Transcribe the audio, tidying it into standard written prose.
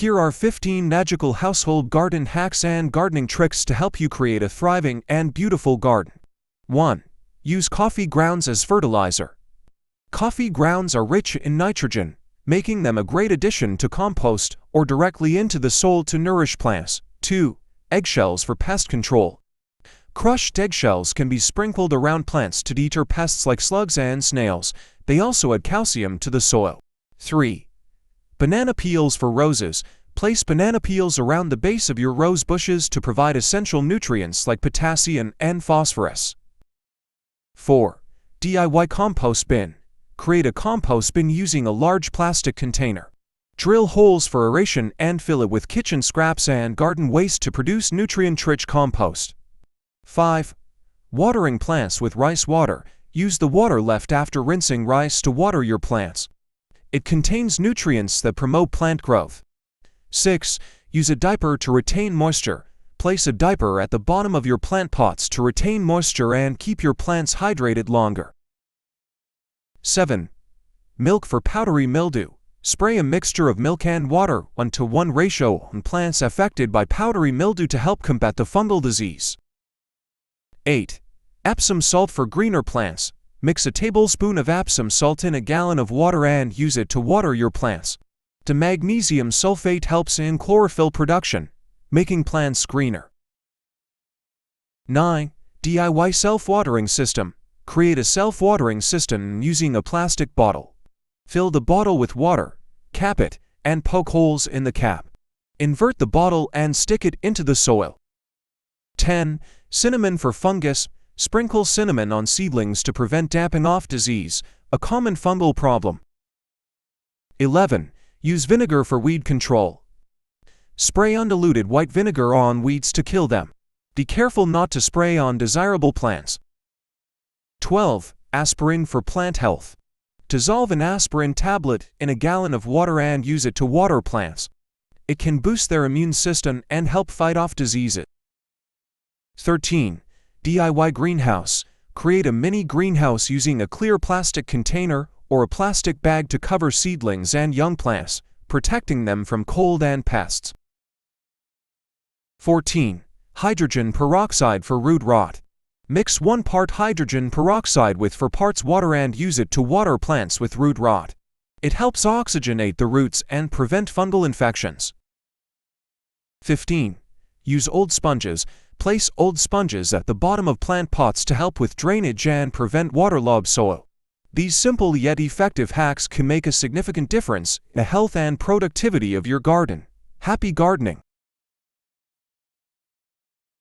Here are 15 magical household garden hacks and gardening tricks to help you create a thriving and beautiful garden. 1. Use coffee grounds as fertilizer. Coffee grounds are rich in nitrogen, making them a great addition to compost or directly into the soil to nourish plants. 2. Eggshells for pest control. Crushed eggshells can be sprinkled around plants to deter pests like slugs and snails. They also add calcium to the soil. 3. Banana peels for roses. Place banana peels around the base of your rose bushes to provide essential nutrients like potassium and phosphorus. 4. DIY compost bin. Create a compost bin using a large plastic container. Drill holes for aeration and fill it with kitchen scraps and garden waste to produce nutrient-rich compost. 5. Watering plants with rice water. Use the water left after rinsing rice to water your plants. It contains nutrients that promote plant growth. 6. Use a diaper to retain moisture. Place a diaper at the bottom of your plant pots to retain moisture and keep your plants hydrated longer. 7. Milk for powdery mildew. Spray a mixture of milk and water 1:1 ratio on plants affected by powdery mildew to help combat the fungal disease. 8. Epsom salt for greener plants. Mix a tablespoon of Epsom salt in a gallon of water and use it to water your plants. The magnesium sulfate helps in chlorophyll production, making plants greener. 9. DIY self-watering system. Create a self-watering system using a plastic bottle. Fill the bottle with water, cap it, and poke holes in the cap. Invert the bottle and stick it into the soil. 10. Cinnamon for fungus. Sprinkle cinnamon on seedlings to prevent damping off disease, a common fungal problem. 11. Use vinegar for weed control. Spray undiluted white vinegar on weeds to kill them. Be careful not to spray on desirable plants. 12. Aspirin for plant health. Dissolve an aspirin tablet in a gallon of water and use it to water plants. It can boost their immune system and help fight off diseases. 13. DIY greenhouse. Create a mini greenhouse using a clear plastic container or a plastic bag to cover seedlings and young plants, protecting them from cold and pests. 14. Hydrogen peroxide for root rot. Mix 1 part hydrogen peroxide with 4 parts water and use it to water plants with root rot. It helps oxygenate the roots and prevent fungal infections. 15. Use old sponges. Place old sponges at the bottom of plant pots to help with drainage and prevent waterlogged soil. These simple yet effective hacks can make a significant difference in the health and productivity of your garden. Happy gardening!